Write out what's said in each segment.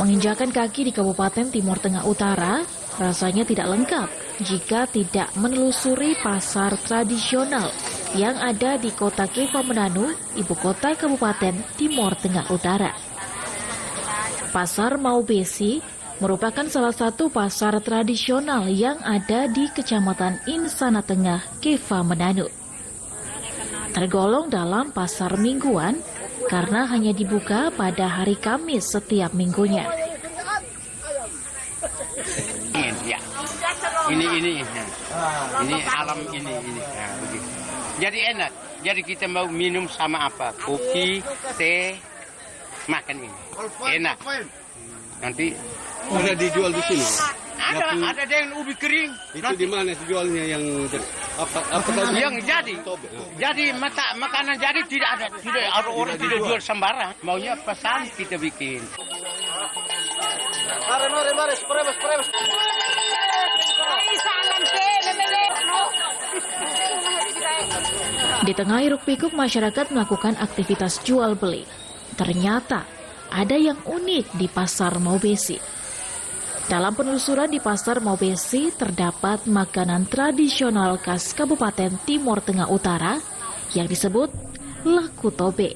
Menginjakan kaki di Kabupaten Timur Tengah Utara rasanya tidak lengkap jika tidak menelusuri pasar tradisional yang ada di Kota Keva Mananu, ibu kota Kabupaten Timur Tengah Utara. Pasar Maubesi merupakan salah satu pasar tradisional yang ada di Kecamatan Insana Tengah, Keva Mananu. Tergolong dalam pasar mingguan karena hanya dibuka pada hari Kamis setiap minggunya. Ya. Ini alam ini. Ya, begitu. Jadi enak. Jadi kita mau minum sama apa? Kopi, teh, makan ini. Enak. Nanti udah dijual di sini. Ada dengan ubi kering. Itu di mana jualnya yang apa tadi? Yang jadi makanan jadi tidak ada orang tidak jual sembarang. Maunya pesan kita bikin. Mari, spres. Di tengah hiruk-pikuk masyarakat melakukan aktivitas jual beli. Ternyata ada yang unik di pasar Maubesi. Dalam penelusuran di pasar Maubesi terdapat makanan tradisional khas Kabupaten Timur Tengah Utara yang disebut laku tobe.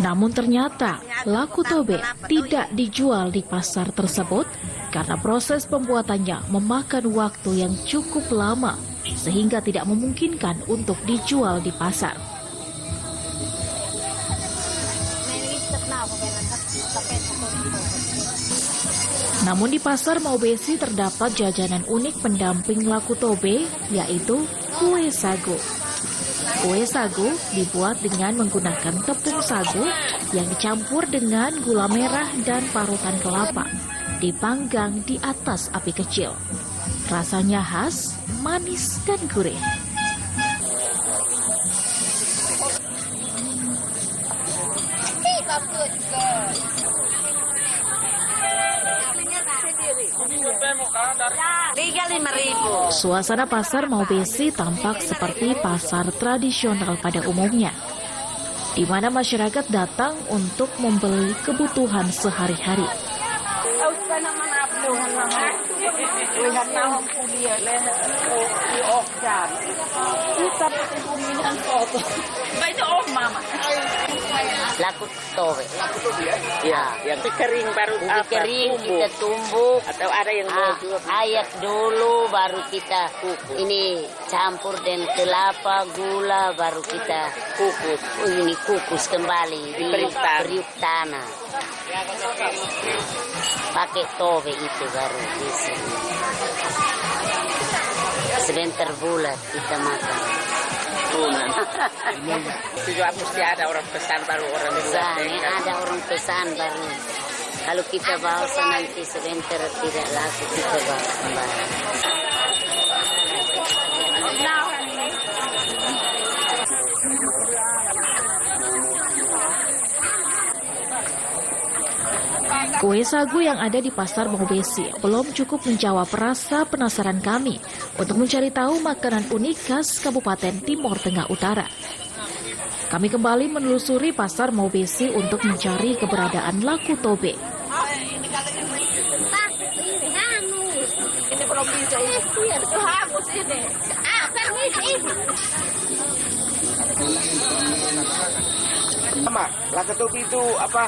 Namun ternyata laku tobe tidak dijual di pasar tersebut karena proses pembuatannya memakan waktu yang cukup lama sehingga tidak memungkinkan untuk dijual di pasar. Namun di pasar Maubesi terdapat jajanan unik pendamping laku tobe, yaitu kue sagu. Kue sagu dibuat dengan menggunakan tepung sagu yang dicampur dengan gula merah dan parutan kelapa, dipanggang di atas api kecil. Rasanya khas, manis dan gurih. Suasana pasar Maubesi tampak seperti pasar tradisional pada umumnya, di mana masyarakat datang untuk membeli kebutuhan sehari-hari. Laku tobe. Ya, yang kering baru kering kita tumbuk atau ada yang ayak dulu baru kita ini campur dengan kelapa, gula baru kita kukus. Ini kukus kembali di periuk tanah. Pakai tobe itu baru bisa. Sebentar bulat kita makan. Juga mesti ada orang pesan baru orang pesan, ada orang pesan baru. Kalau kita bawa nanti sebentar tidak laku kita bawa kembali. Kue sagu yang ada di pasar Maubesi belum cukup menjawab rasa penasaran kami untuk mencari tahu makanan unik khas Kabupaten Timur Tengah Utara. Kami kembali menelusuri pasar Maubesi untuk mencari keberadaan laku tobe. Ini belum bisa itu habis ini. Mama, laku tobe itu apa?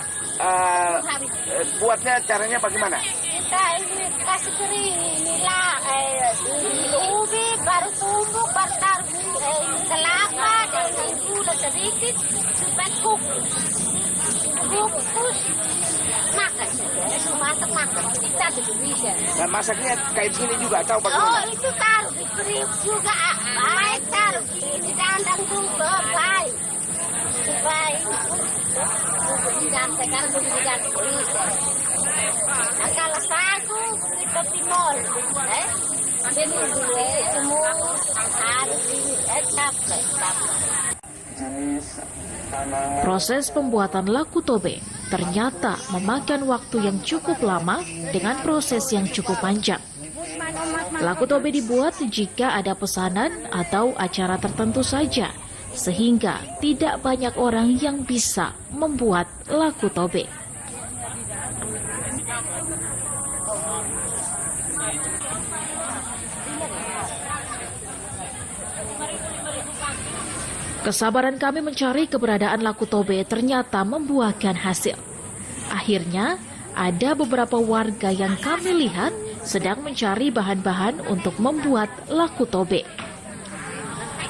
Buatnya caranya bagaimana? Kita ini kasih kering inilah ubi baru tumbuk baru taruh kelapa dan gula sedikit supaya kukus makan masak kita satu bisa. Nah, masaknya kayak gini juga atau Oh, bagaimana? itu taruh di periuk juga. Baik, taruh di kandang juga. Baik. Baik. Jangan sekarang di ganti bisa. Nah, kalau sagu, kita timol. Jadi dulu semua harus capek. Proses pembuatan laku tobe ternyata memakan waktu yang cukup lama dengan proses yang cukup panjang. Laku tobe dibuat jika ada pesanan atau acara tertentu saja, sehingga tidak banyak orang yang bisa membuat laku tobe. Kesabaran kami mencari keberadaan laku tobe ternyata membuahkan hasil. Akhirnya, ada beberapa warga yang kami lihat sedang mencari bahan-bahan untuk membuat laku tobe.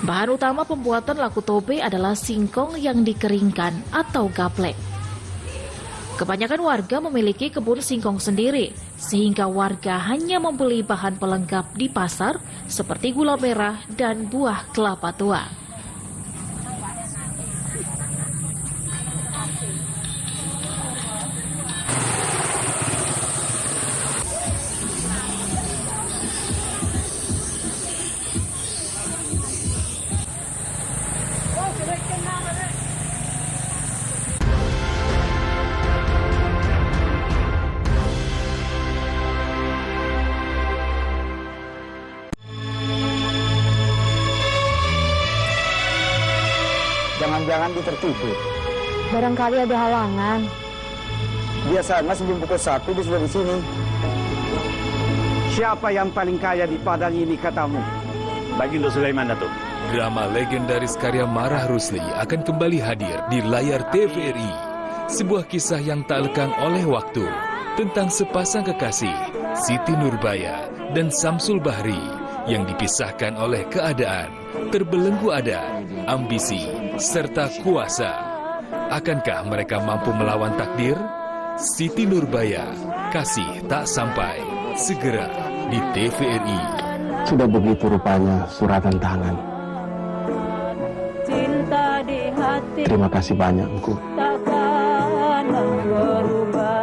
Bahan utama pembuatan laku tobe adalah singkong yang dikeringkan atau gaplek. Kebanyakan warga memiliki kebun singkong sendiri, sehingga warga hanya membeli bahan pelengkap di pasar seperti gula merah dan buah kelapa tua. Jangan-jangan ditertipu. Barangkali ada halangan. Biasanya sebelum pukul 1 dia sudah di sini. Siapa yang paling kaya di Padang ini katamu? Bagindo Sulaiman, Datuk. Drama legendaris karya Marah Rusli akan kembali hadir di layar TVRI. Sebuah kisah yang tak lekang oleh waktu tentang sepasang kekasih, Siti Nurbaya dan Samsul Bahri, yang dipisahkan oleh keadaan, terbelenggu adat, ambisi, serta kuasa. Akankah mereka mampu melawan takdir? Siti Nurbaya, Kasih Tak Sampai, segera di TVRI. Sudah begitu rupanya suratan tangan. Cinta di hati. Terima kasih banyak, Engku. Takkan berubah.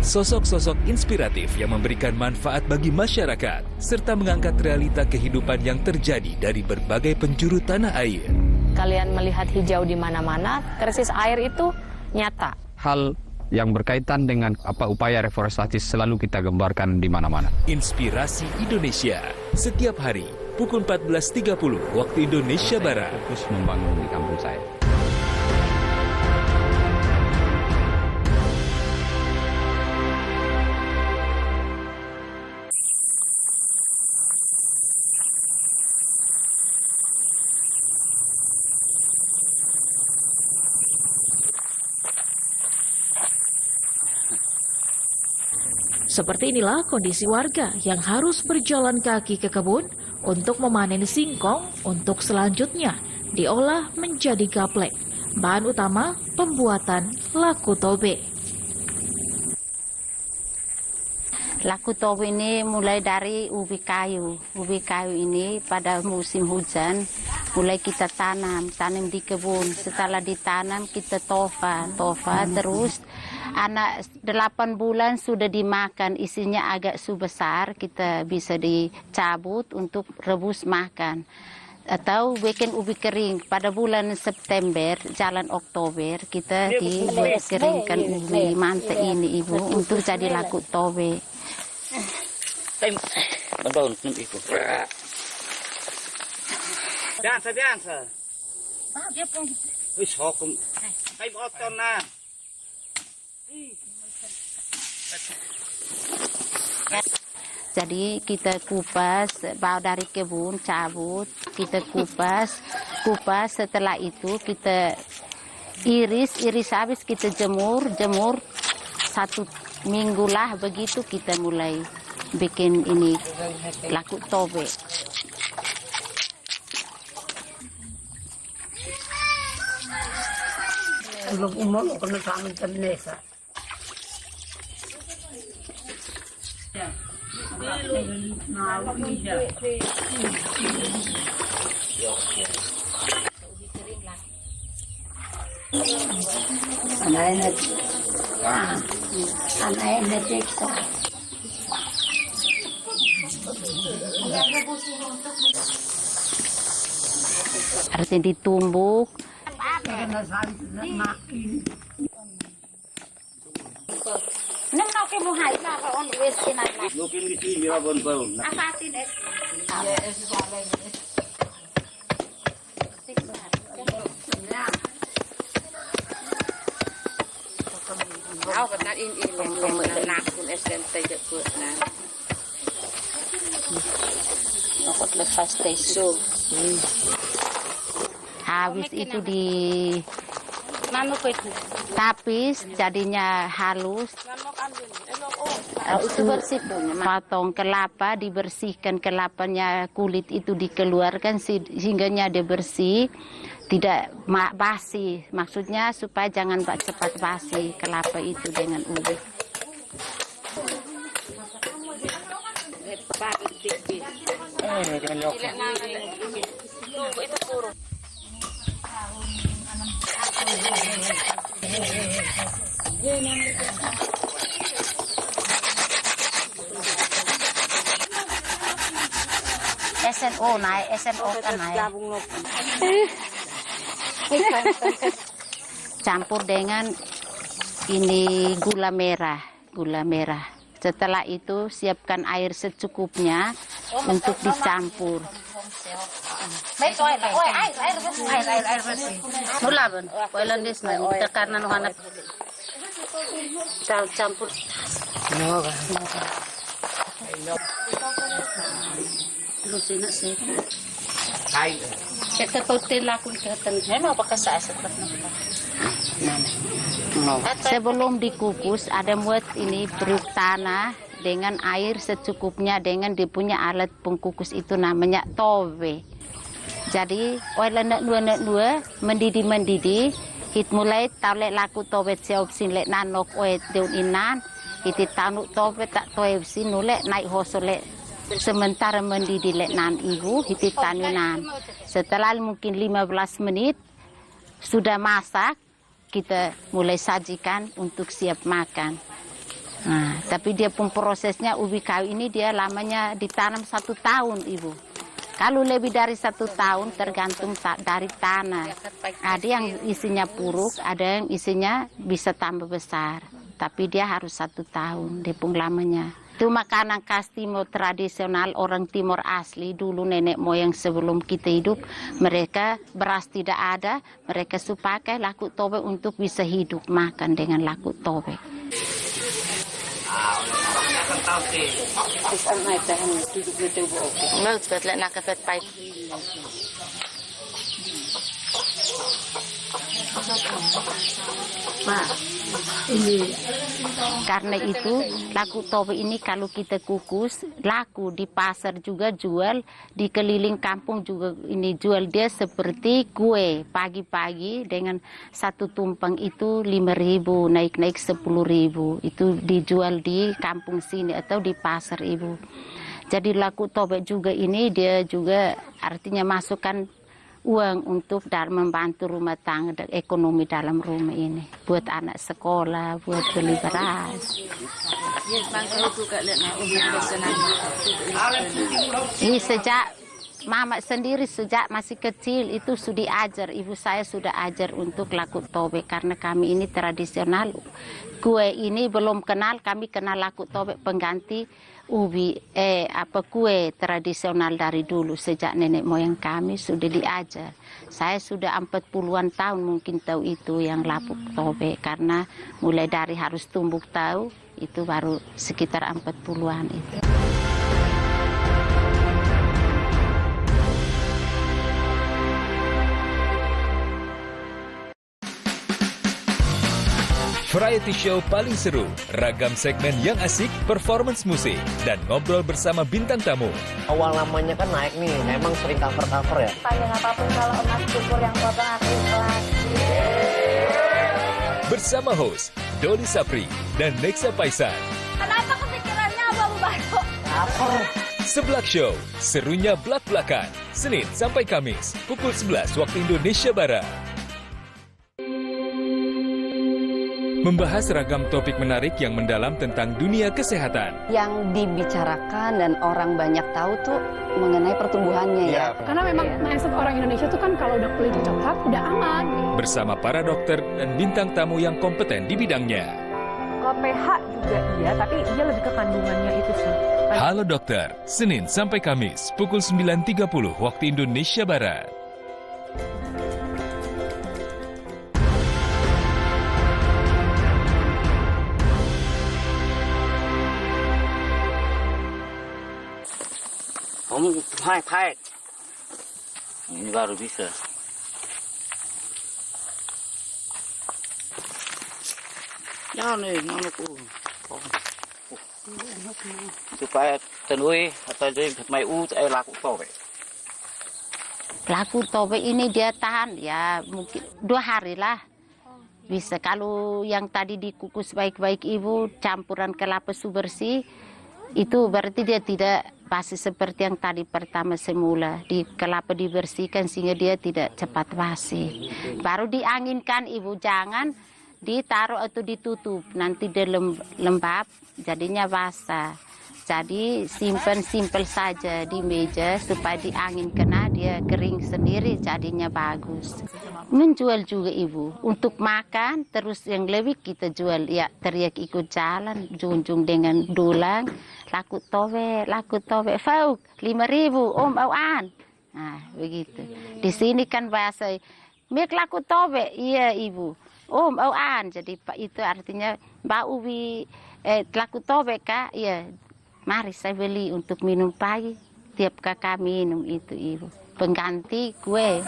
Sosok-sosok inspiratif yang memberikan manfaat bagi masyarakat, serta mengangkat realita kehidupan yang terjadi dari berbagai penjuru tanah air. Kalian melihat hijau di mana-mana, krisis air itu nyata. Hal yang berkaitan dengan upaya reforestasi selalu kita gambarkan di mana-mana. Inspirasi Indonesia, setiap hari pukul 14.30 waktu Indonesia Barat. Fokus membangun di kampung saya. Seperti inilah kondisi warga yang harus berjalan kaki ke kebun untuk memanen singkong untuk selanjutnya diolah menjadi gaplek, bahan utama pembuatan laku tobe. Laku tobe ini mulai dari ubi kayu. Ubi kayu ini pada musim hujan mulai kita tanam di kebun. Setelah ditanam kita tofa terus. Anak 8 bulan sudah dimakan, isinya agak besar, kita bisa dicabut untuk rebus makan. Atau bikin ubi kering, pada bulan September, jalan Oktober, kita dikeringkan ubi mante ini, Ibu, untuk jadi laku tobe. Biasa. Wis hokum. Kayak oton na. Jadi kita kupas, bawa dari kebun, cabut, kita kupas, setelah itu kita iris habis kita jemur 1 minggu lah, begitu kita mulai bikin ini laku tobe. Belum umur kena kami ternesa. Anak teksa. Artinya ditumbuk. Habis itu ditapis jadinya halus. Itu bersih, potong kelapa, dibersihkan kelapanya, kulit itu dikeluarkan sehingga dia bersih, tidak basi. Maksudnya supaya jangan cepat basi kelapa itu dengan ubi. SNO naik, SNO kan naik. Campur dengan ini gula merah. Setelah itu siapkan air secukupnya untuk dicampur. Air bersih. Mula ben, poilandis na tekanan hanap. Campur. Terus ini sih. Kita hotel laku ikatan. Memang pakai saset. Sebelum dikukus ada muat ini beruk tanah dengan air secukupnya dengan dia punya alat pengkukus itu namanya towe. Jadi nak dua mendidih hit mulai tahu laku towe siap sin lek nanok deun inan hiti tanuk towe tak towe sin nulek naik hosole sementara mendidih lek nan ibu hiti tanunan. Setelah mungkin 15 menit sudah masak, kita mulai sajikan untuk siap makan. Nah, tapi dia pun prosesnya ubi kayu ini dia lamanya ditanam 1 tahun, Ibu. Kalau lebih dari 1 tahun tergantung dari tanah. Ada yang isinya puruk, ada yang isinya bisa tambah besar. Tapi dia harus 1 tahun, dia pun lamanya. Itu makanan khas Timur tradisional orang Timur asli. Dulu nenek moyang sebelum kita hidup, mereka beras tidak ada, mereka pakai laku tobe untuk bisa hidup makan dengan laku tobe. Karena itu laku tobe ini kalau kita kukus laku di pasar juga jual, di keliling kampung juga ini jual. Dia seperti kue pagi-pagi dengan 1 tumpeng itu 5.000 naik-naik 10.000 itu dijual di kampung sini atau di pasar, Ibu. Jadi laku tobe juga ini dia juga artinya masukkan uang untuk membantu rumah tangga ekonomi dalam rumah ini, buat anak sekolah, buat beli beras. Ini sejak mama sendiri sejak masih kecil itu sudah diajar, ibu saya sudah ajar untuk laku tobe karena kami ini tradisional. Kue ini belum kenal, kami kenal laku tobe pengganti ubi kue tradisional dari dulu sejak nenek moyang kami sudah diajar. Saya sudah 40-an tahun mungkin tahu itu yang laku tobe karena mulai dari harus tumbuk tahu itu baru sekitar 40-an itu. Variety show paling seru, ragam segmen yang asik, performance musik, dan ngobrol bersama bintang tamu. Awal namanya kan naik nih, memang sering cover-cover ya? Panjang apapun kalau emas cukur yang potong aku ikhlas. bersama host Doli Sapri dan Nexa Paisan. Kenapa kepikirannya Abang Baru? Seblak Show, serunya blak-blakan. Senin sampai Kamis, pukul 11 waktu Indonesia Barat. Membahas ragam topik menarik yang mendalam tentang dunia kesehatan. Yang dibicarakan dan orang banyak tahu tuh mengenai pertumbuhannya ya. Karena memang mindset orang Indonesia tuh kan kalau udah kulit coklat udah aman. Bersama para dokter dan bintang tamu yang kompeten di bidangnya. Kalau pH juga iya, tapi dia lebih ke kandungannya itu sih. Halo Dokter, Senin sampai Kamis, pukul 9.30 waktu Indonesia Barat. Kamu pakai. Ini baru bisa. Jangan nih, namaku. Supaya tenui atau jadi mai laku tobe. Laku tobe ini dia tahan ya mungkin 2 hari lah. Bisa kalau yang tadi dikukus baik-baik ibu campuran kelapa su bersih itu berarti dia tidak basi seperti yang tadi pertama semula. Di kelapa dibersihkan sehingga dia tidak cepat basi. Baru dianginkan ibu, jangan ditaruh atau ditutup. Nanti dia lembab jadinya basah. Jadi simple saja di meja supaya diangin kena dia kering sendiri jadinya bagus. Menjual juga ibu untuk makan terus yang lebih kita jual ya teriak ikut jalan junjung dengan dulang laku tobe fauk 5.000 Om Awan. Nah begitu. Di sini kan bahasa mek laku tobe iya ibu Om Awan jadi itu artinya Mbak Ubi laku tobe kak iya. Mari saya beli untuk minum pagi. Tiap kakak minum itu ibu. Pengganti kue.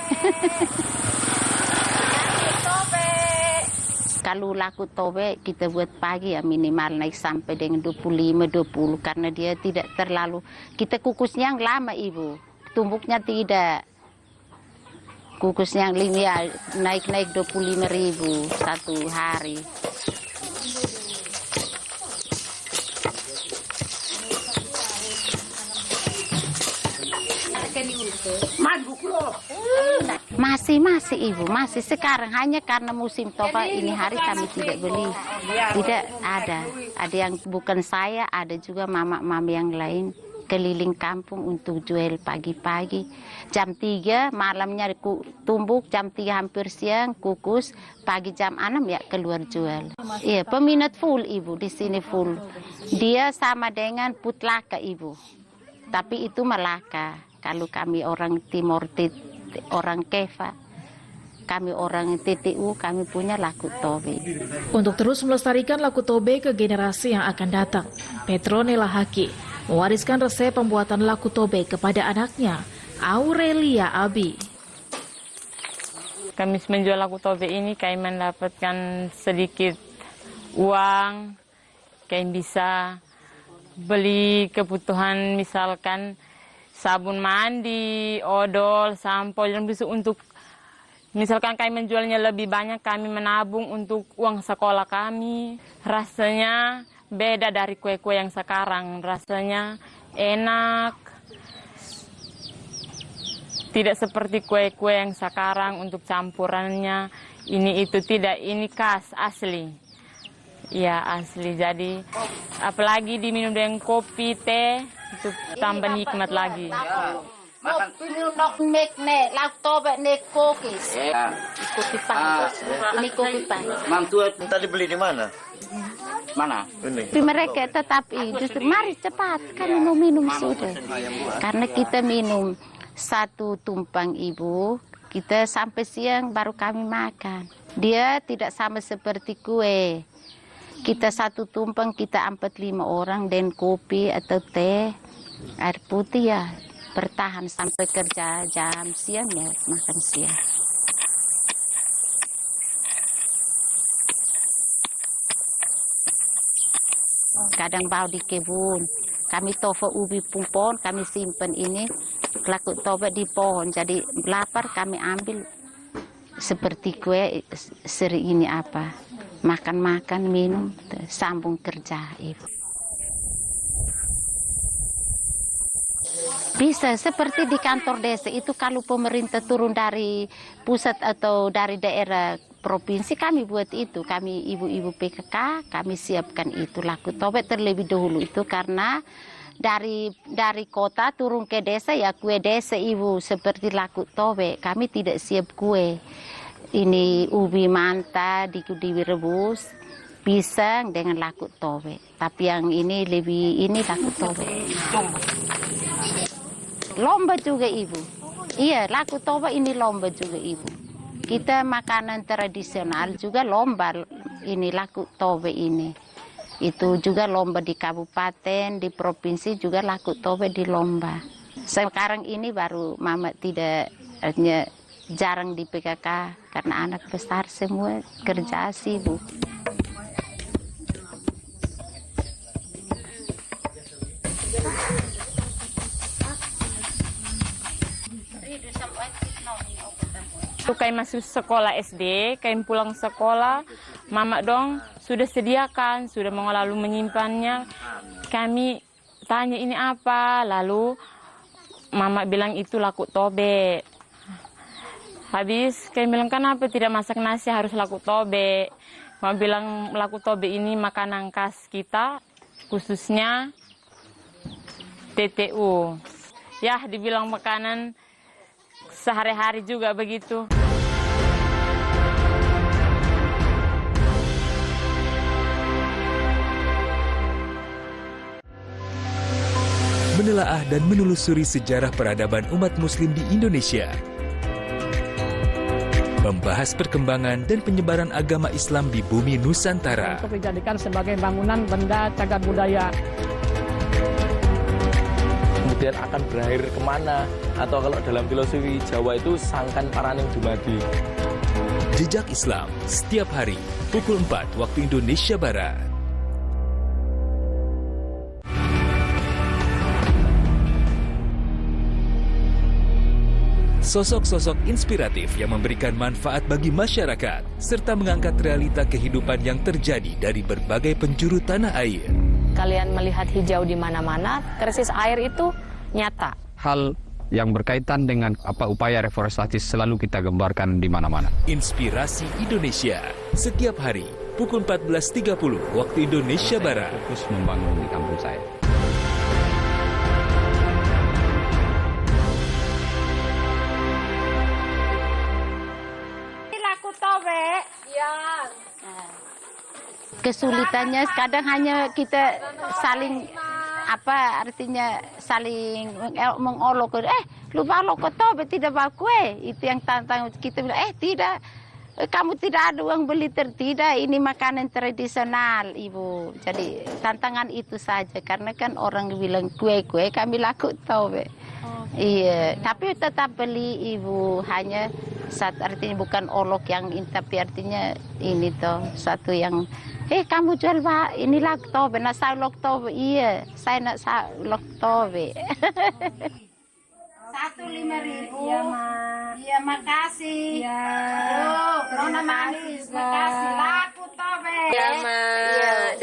Kalau laku tobe kita buat pagi ya minimal naik sampai dengan 25-20. Karena dia tidak terlalu. Kita kukusnya yang lama ibu. Tumbuknya tidak. Kukusnya yang ya, naik-naik 25.000 satu hari. Masih ibu, masih sekarang hanya karena musim toba ini hari kami tidak beli, tidak ada yang bukan saya, ada juga mama-mama yang lain keliling kampung untuk jual pagi-pagi jam 3 malamnya tumbuk jam 3 hampir siang kukus pagi jam 6 ya keluar jual. Iya peminat full ibu di sini full, dia sama dengan putlaka ibu, tapi itu Melaka. Kalau kami orang Timor, orang Keva, kami orang TTU, kami punya laku tobe. Untuk terus melestarikan laku tobe ke generasi yang akan datang, Petronella Haki mewariskan resep pembuatan laku tobe kepada anaknya, Aurelia Abi. Kami menjual laku tobe ini, kami mendapatkan sedikit uang, kami bisa beli kebutuhan misalkan sabun mandi, odol, sampo, yang bisa untuk misalkan kami menjualnya lebih banyak, kami menabung untuk uang sekolah kami. Rasanya beda dari kue-kue yang sekarang, rasanya enak. Tidak seperti kue-kue yang sekarang untuk campurannya, ini itu tidak, ini khas, asli. Ya asli, jadi apalagi diminum dengan kopi, teh, itu tambah nikmat lagi. Mantu tadi beli di mana? Mana? Ini. Mereka tetapi justru mari cepat, kami mau minum sudah. Karena kita minum 1 tumpang ibu, kita sampai siang baru kami makan. Dia tidak sama seperti kue. Kita 1 tumpeng kita 4-5 orang dan kopi atau teh, air putih ya bertahan sampai kerja jam siang ya makan siang. Kadang bawa di kebun, kami tofa ubi pumpon kami simpan ini, laku toba di pohon jadi lapar kami ambil seperti kue seri ini apa. makan-makan, minum, sambung kerja ibu. Bisa seperti di kantor desa itu kalau pemerintah turun dari pusat atau dari daerah provinsi, kami buat itu, kami ibu-ibu PKK kami siapkan itu laku tobe terlebih dahulu itu karena dari kota turun ke desa ya kue desa ibu seperti laku tobe kami tidak siap kue. Ini ubi manta direbus, pisang dengan laku tobe. Tapi yang ini lebih ini laku tobe. Lomba juga ibu. Iya, laku tobe ini lomba juga ibu. Kita makanan tradisional juga lomba ini laku tobe ini. Itu juga lomba di kabupaten, di provinsi juga laku tobe di lomba. Sekarang ini baru mama tidak jarang di PKK karena anak besar semua kerja sibuk. Kayak masuk sekolah SD, kayak pulang sekolah, mama dong sudah sediakan, sudah mau lalu menyimpannya. Kami tanya ini apa, lalu mama bilang itu laku tobe. Habis kayak bilang kenapa tidak masak nasi harus laku tobe. Mama bilang laku tobe ini makanan khas kita, khususnya TTU. Ya dibilang makanan sehari-hari juga begitu. Menelaah dan menelusuri sejarah peradaban umat muslim di Indonesia. Membahas perkembangan dan penyebaran agama Islam di bumi Nusantara. Untuk dijadikan sebagai bangunan benda cagar budaya. Kemudian akan berakhir kemana? Atau kalau dalam filosofi Jawa itu sangkan paraning dumadi. Jejak Islam setiap hari pukul 4 waktu Indonesia Barat. Sosok-sosok inspiratif yang memberikan manfaat bagi masyarakat serta mengangkat realita kehidupan yang terjadi dari berbagai penjuru tanah air. Kalian melihat hijau di mana-mana, krisis air itu nyata. Hal yang berkaitan dengan upaya reforestasi selalu kita gambarkan di mana-mana. Inspirasi Indonesia setiap hari pukul 14.30 waktu Indonesia Barat. Fokus membangun di kampung saya. Kesulitannya kadang hanya kita saling saling mengolok, lu balok ke tobe tidak bakue, itu yang tantang kita bilang, tidak, kamu tidak ada uang beli tidak, ini makanan tradisional ibu. Jadi tantangan itu saja karena kan orang bilang kue kami laku tobe. Iya, tapi tetap beli ibu, hanya artinya bukan olok yang tapi artinya ini toh satu yang kamu jual ini lak tobe, nak saya lok tobe, iya saya nak lok tobe. 1.500. Iya mak. Iya makasih. Iya. Nona manis, makasih laku tobe. Iya mak.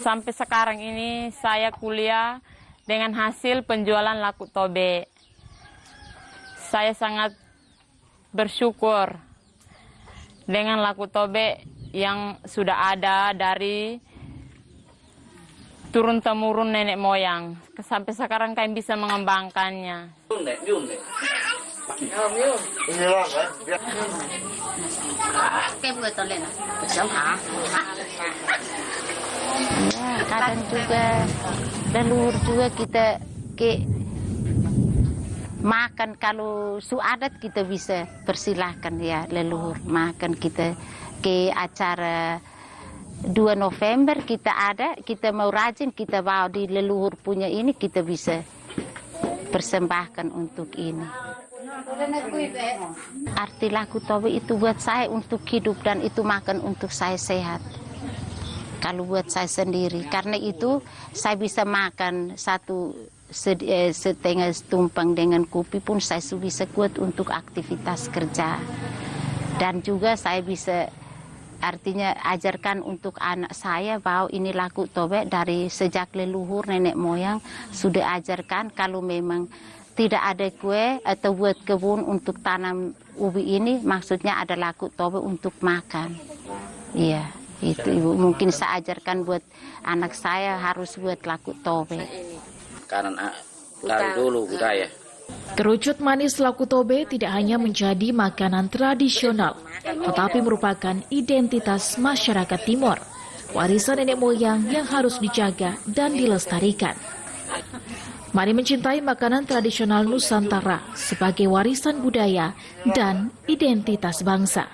Sampai sekarang ini saya kuliah dengan hasil penjualan laku tobe. Saya sangat bersyukur dengan laku tobe yang sudah ada dari turun-temurun nenek moyang. Sampai sekarang kami bisa mengembangkannya. Ya, kadang juga leluhur juga kita makan, kalau adat kita bisa persilahkan ya leluhur makan. Kita ke acara 2 November kita ada, kita mau rajin, kita bawa di leluhur punya ini, kita bisa persembahkan untuk ini. Arti laku tobe itu buat saya untuk hidup dan itu makan untuk saya sehat. Kalau buat saya sendiri, karena itu saya bisa makan setengah tumpeng dengan kopi pun saya bisa kuat untuk aktivitas kerja. Dan juga saya bisa artinya ajarkan untuk anak saya bahwa ini laku tobe dari sejak leluhur nenek moyang sudah ajarkan kalau memang tidak ada kue atau buat kebun untuk tanam ubi ini, maksudnya ada laku tobe untuk makan. Iya, itu Ibu. Mungkin saya ajarkan buat anak saya harus buat laku tobe. Karena dari dulu budaya. Kerucut manis laku tobe tidak hanya menjadi makanan tradisional, tetapi merupakan identitas masyarakat Timor, warisan nenek moyang yang harus dijaga dan dilestarikan. Mari mencintai makanan tradisional Nusantara sebagai warisan budaya dan identitas bangsa.